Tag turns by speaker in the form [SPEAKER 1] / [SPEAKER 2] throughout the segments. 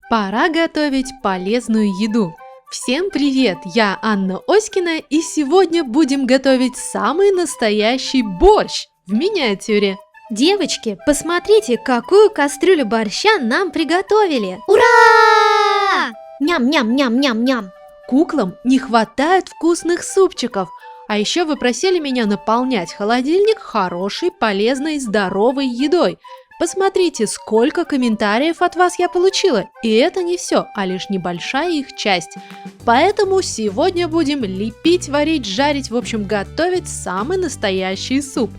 [SPEAKER 1] Пора готовить полезную еду. Всем привет! Я Анна Оськина, и сегодня будем готовить самый настоящий борщ в миниатюре.
[SPEAKER 2] Девочки, посмотрите, какую кастрюлю борща нам приготовили!
[SPEAKER 3] Ура!
[SPEAKER 2] Ням-ням-ням-ням-ням!
[SPEAKER 1] Куклам не хватает вкусных супчиков, а еще вы просили меня наполнять холодильник хорошей, полезной, здоровой едой. Посмотрите, сколько комментариев от вас я получила, и это не все, а лишь небольшая их часть. Поэтому сегодня будем лепить, варить, жарить, в общем, готовить самый настоящий суп.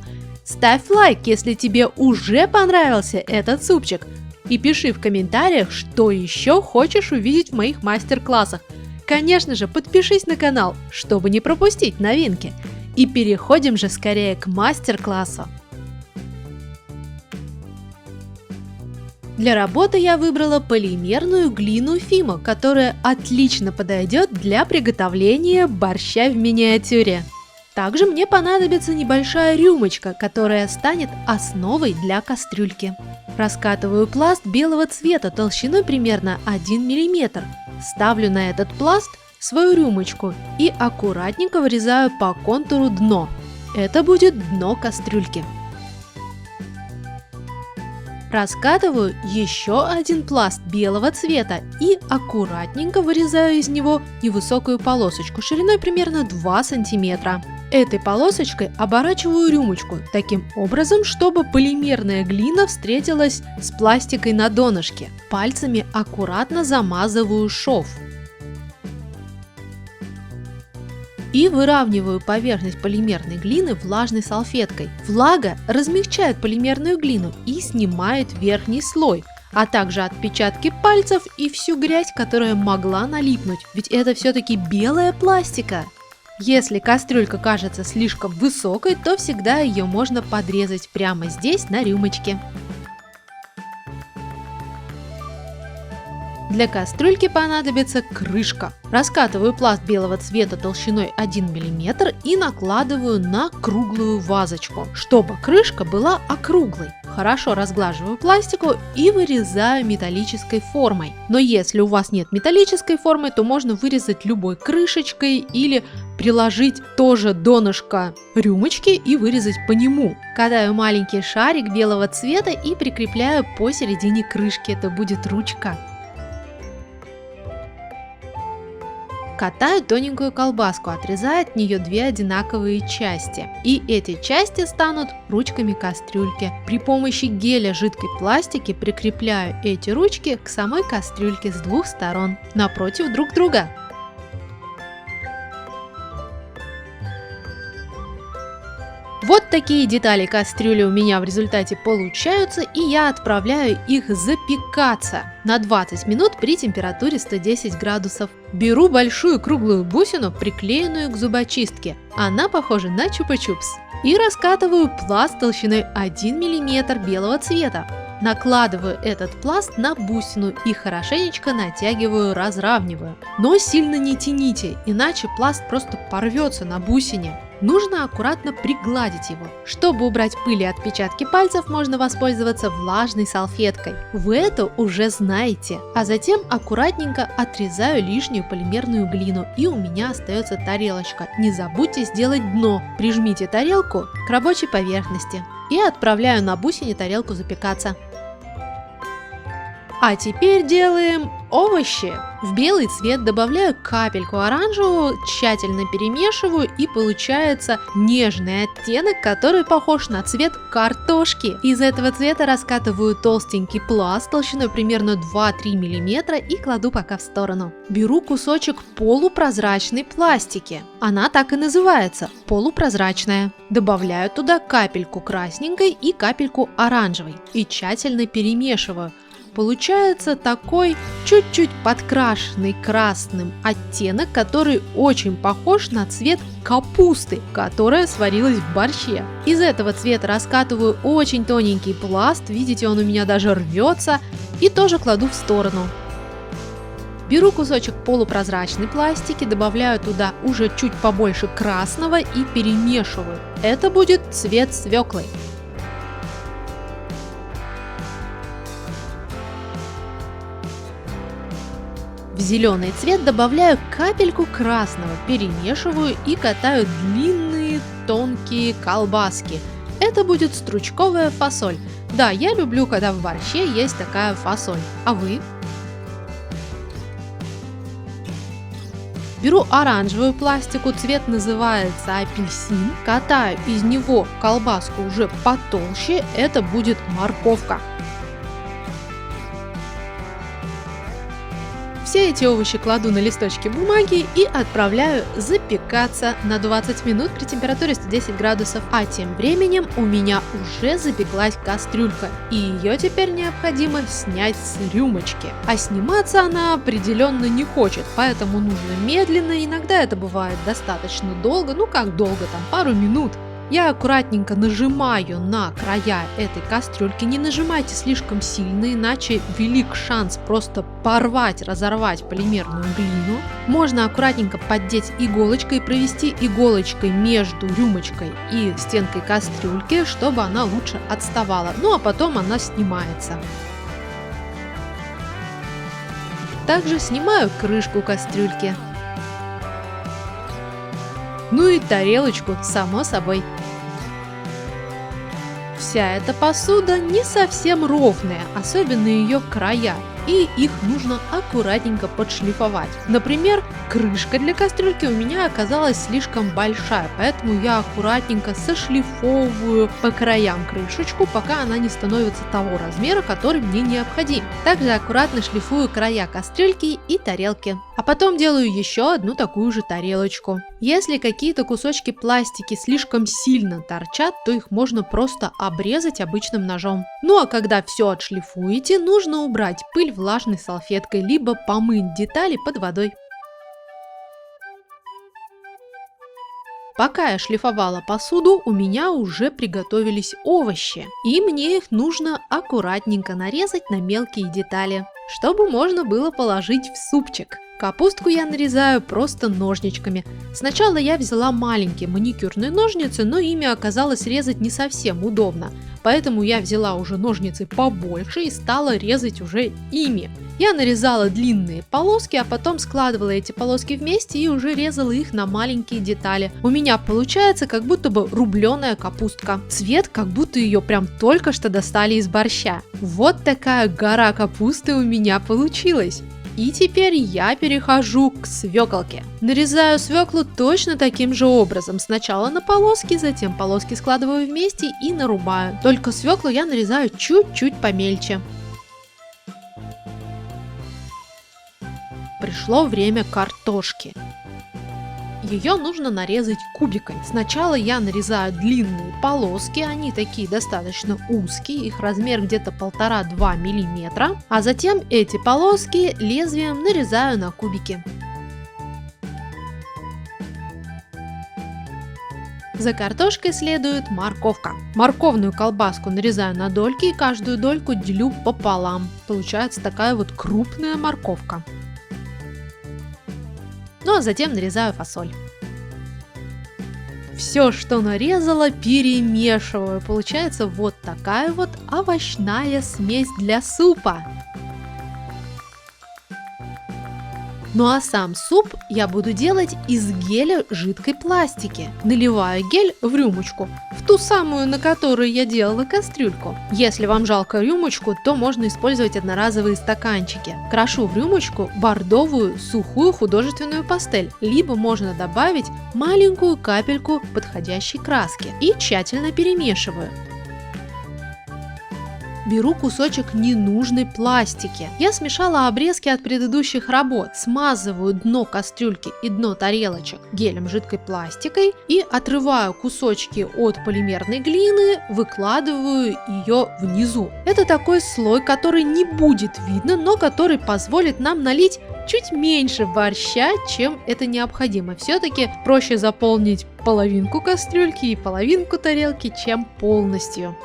[SPEAKER 1] Ставь лайк, если тебе уже понравился этот супчик, и пиши в комментариях, что еще хочешь увидеть в моих мастер-классах. Конечно же, подпишись на канал, чтобы не пропустить новинки. И переходим же скорее к мастер-классу. Для работы я выбрала полимерную глину Фимо, которая отлично подойдет для приготовления борща в миниатюре. Также мне понадобится небольшая рюмочка, которая станет основой для кастрюльки. Раскатываю пласт белого цвета толщиной примерно 1 мм. Ставлю на этот пласт свою рюмочку и аккуратненько вырезаю по контуру дно. Это будет дно кастрюльки. Раскатываю еще один пласт белого цвета и аккуратненько вырезаю из него невысокую полосочку шириной примерно 2 см. Этой полосочкой оборачиваю рюмочку таким образом, чтобы полимерная глина встретилась с пластикой на донышке. Пальцами аккуратно замазываю шов. И выравниваю поверхность полимерной глины влажной салфеткой. Влага размягчает полимерную глину и снимает верхний слой, а также отпечатки пальцев и всю грязь, которая могла налипнуть, ведь это все-таки белая пластика. Если кастрюлька кажется слишком высокой, то всегда ее можно подрезать прямо здесь на рюмочке. Для кастрюльки понадобится крышка. Раскатываю пласт белого цвета толщиной 1 мм и накладываю на круглую вазочку, чтобы крышка была округлой. Хорошо разглаживаю пластику и вырезаю металлической формой. Но если у вас нет металлической формы, то можно вырезать любой крышечкой или приложить тоже донышко рюмочки и вырезать по нему. Катаю маленький шарик белого цвета и прикрепляю посередине крышки. Это будет ручка. Катаю тоненькую колбаску, отрезая от нее 2 одинаковые части. И эти части станут ручками кастрюльки. При помощи геля жидкой пластики прикрепляю эти ручки к самой кастрюльке с 2 сторон, напротив друг друга. Вот такие детали кастрюли у меня в результате получаются, и я отправляю их запекаться на 20 минут при температуре 110 градусов. Беру большую круглую бусину, приклеенную к зубочистке, она похожа на чупа-чупс, и раскатываю пласт толщиной 1 мм белого цвета. Накладываю этот пласт на бусину и хорошенечко натягиваю, разравниваю. Но сильно не тяните, иначе пласт просто порвется на бусине. Нужно аккуратно пригладить его. Чтобы убрать пыль и отпечатки пальцев, можно воспользоваться влажной салфеткой. Вы это уже знаете. А затем аккуратненько отрезаю лишнюю полимерную глину, и у меня остается тарелочка. Не забудьте сделать дно. Прижмите тарелку к рабочей поверхности и отправляю на бусине тарелку запекаться. А теперь делаем овощи. В белый цвет добавляю капельку оранжевого, тщательно перемешиваю, и получается нежный оттенок, который похож на цвет картошки. Из этого цвета раскатываю толстенький пласт толщиной примерно 2-3 мм и кладу пока в сторону. Беру кусочек полупрозрачной пластики. Она так и называется – полупрозрачная. Добавляю туда капельку красненькой и капельку оранжевой и тщательно перемешиваю. Получается такой чуть-чуть подкрашенный красным оттенок, который очень похож на цвет капусты, которая сварилась в борще. Из этого цвета раскатываю очень тоненький пласт, видите, он у меня даже рвется, и тоже кладу в сторону. Беру кусочек полупрозрачной пластики, добавляю туда уже чуть побольше красного и перемешиваю. Это будет цвет свеклы. В зеленый цвет добавляю капельку красного, перемешиваю и катаю длинные тонкие колбаски. Это будет стручковая фасоль. Да, я люблю, когда в борще есть такая фасоль. А вы? Беру оранжевую пластику, цвет называется апельсин, катаю из него колбаску уже потолще, это будет морковка. Все эти овощи кладу на листочки бумаги и отправляю запекаться на 20 минут при температуре 110 градусов. А тем временем у меня уже запеклась кастрюлька, и ее теперь необходимо снять с рюмочки. А сниматься она определенно не хочет, поэтому нужно медленно, иногда это бывает достаточно долго, ну как долго, там пару минут. Я аккуратненько нажимаю на края этой кастрюльки, не нажимайте слишком сильно, иначе велик шанс просто порвать, разорвать полимерную глину. Можно аккуратненько поддеть иголочкой, провести иголочкой между рюмочкой и стенкой кастрюльки, чтобы она лучше отставала, ну а потом она снимается. Также снимаю крышку кастрюльки. Ну и тарелочку, само собой. Вся эта посуда не совсем ровная, особенно ее края, и их нужно аккуратненько подшлифовать. Например, крышка для кастрюльки у меня оказалась слишком большая, поэтому я аккуратненько сошлифовываю по краям крышечку, пока она не становится того размера, который мне необходим. Также аккуратно шлифую края кастрюльки и тарелки. А потом делаю еще одну такую же тарелочку. Если какие-то кусочки пластики слишком сильно торчат, то их можно просто обрезать обычным ножом. Ну а когда все отшлифуете, нужно убрать пыль влажной салфеткой, либо помыть детали под водой. Пока я шлифовала посуду, у меня уже приготовились овощи, и мне их нужно аккуратненько нарезать на мелкие детали, чтобы можно было положить в супчик. Капустку я нарезаю просто ножничками. Сначала я взяла маленькие маникюрные ножницы, но ими оказалось резать не совсем удобно, поэтому я взяла уже ножницы побольше и стала резать уже ими. Я нарезала длинные полоски, а потом складывала эти полоски вместе и уже резала их на маленькие детали. У меня получается как будто бы рубленая капустка. Цвет, как будто ее прям только что достали из борща. Вот такая гора капусты у меня получилась. И теперь я перехожу к свеколке. Нарезаю свеклу точно таким же образом. Сначала на полоски, затем полоски складываю вместе и нарубаю. Только свеклу я нарезаю чуть-чуть помельче. Пришло время картошки. Ее нужно нарезать кубиками. Сначала я нарезаю длинные полоски, они такие достаточно узкие, их размер где-то 1,5-2 мм, а затем эти полоски лезвием нарезаю на кубики. За картошкой следует морковка. Морковную колбаску нарезаю на дольки и каждую дольку делю пополам. Получается такая вот крупная морковка. Ну а затем нарезаю фасоль. Все, что нарезала, перемешиваю. Получается вот такая вот овощная смесь для супа. Ну а сам суп я буду делать из геля жидкой пластики. Наливаю гель в рюмочку, в ту самую, на которой я делала кастрюльку. Если вам жалко рюмочку, то можно использовать одноразовые стаканчики. Крашу в рюмочку бордовую сухую художественную пастель, либо можно добавить маленькую капельку подходящей краски и тщательно перемешиваю. Беру кусочек ненужной пластики. Я смешала обрезки от предыдущих работ, смазываю дно кастрюльки и дно тарелочек гелем жидкой пластикой и отрываю кусочки от полимерной глины, выкладываю ее внизу. Это такой слой, который не будет видно, но который позволит нам налить чуть меньше борща, чем это необходимо. Все-таки проще заполнить половинку кастрюльки и половинку тарелки, чем полностью.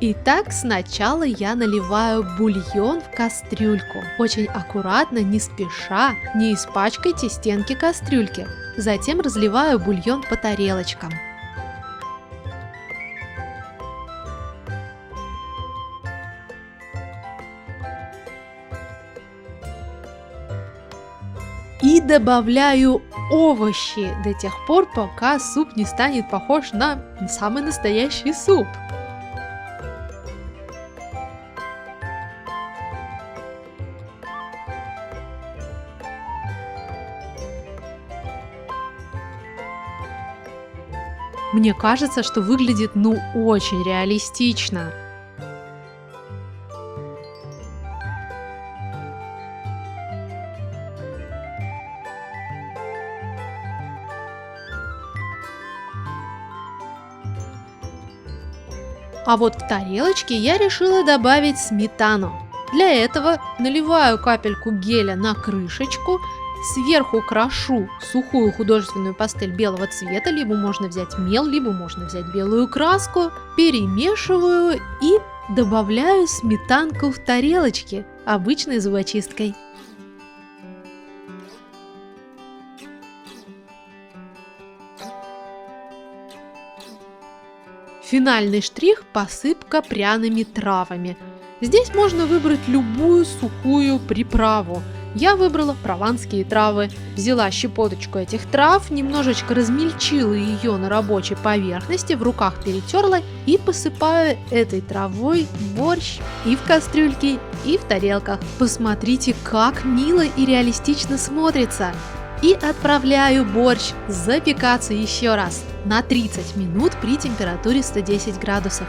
[SPEAKER 1] Итак, сначала я наливаю бульон в кастрюльку. Очень аккуратно, не спеша, не испачкайте стенки кастрюльки. Затем разливаю бульон по тарелочкам. И добавляю овощи до тех пор, пока суп не станет похож на самый настоящий суп. Мне кажется, что выглядит очень реалистично. А вот в тарелочке я решила добавить сметану. Для этого наливаю капельку геля на крышечку, сверху крошу сухую художественную пастель белого цвета, либо можно взять мел, либо можно взять белую краску, перемешиваю и добавляю сметанку в тарелочке обычной зубочисткой. Финальный штрих – посыпка пряными травами. Здесь можно выбрать любую сухую приправу. Я выбрала прованские травы. Взяла щепоточку этих трав, немножечко размельчила ее на рабочей поверхности, в руках перетерла и посыпаю этой травой борщ и в кастрюльке, и в тарелках. Посмотрите, как мило и реалистично смотрится. И отправляю борщ запекаться еще раз на 30 минут при температуре 110 градусов.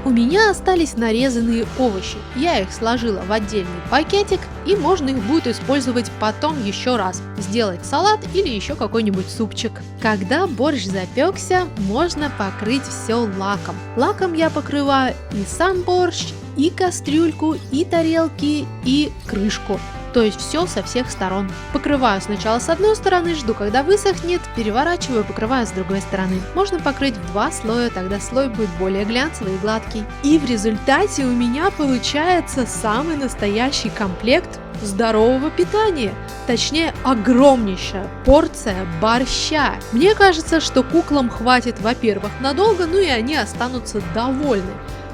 [SPEAKER 1] У меня остались нарезанные овощи. Я их сложила в отдельный пакетик, и можно их будет использовать потом еще раз. Сделать салат или еще какой-нибудь супчик. Когда борщ запекся, можно покрыть все лаком. Лаком я покрываю и сам борщ, и кастрюльку, и тарелки, и крышку. То есть все со всех сторон. Покрываю сначала с одной стороны, жду когда высохнет, переворачиваю, покрываю с другой стороны. Можно покрыть в 2 слоя, тогда слой будет более глянцевый и гладкий. И в результате у меня получается самый настоящий комплект здорового питания. Точнее, огромнейшая порция борща. Мне кажется, что куклам хватит, во-первых, надолго, и они останутся довольны.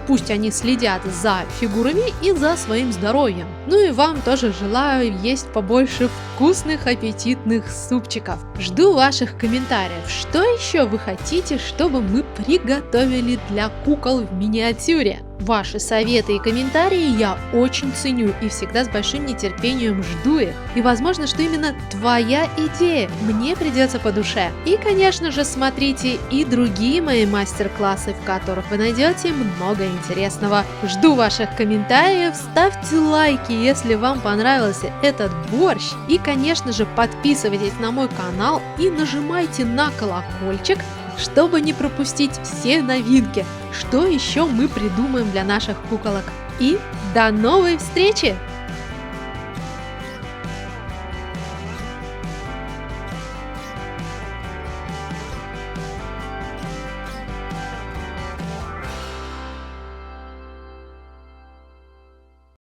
[SPEAKER 1] Пусть они следят за фигурами и за своим здоровьем. И вам тоже желаю есть побольше вкусных, аппетитных супчиков. Жду ваших комментариев. Что еще вы хотите, чтобы мы приготовили для кукол в миниатюре? Ваши советы и комментарии я очень ценю и всегда с большим нетерпением жду их. И возможно, что именно твоя идея мне придется по душе. И, конечно же, смотрите и другие мои мастер-классы, в которых вы найдете много интересного. Жду ваших комментариев, ставьте лайки, если вам понравился этот борщ. И, конечно же, подписывайтесь на мой канал и нажимайте на колокольчик, чтобы не пропустить все новинки, что еще мы придумаем для наших куколок. И до новой встречи!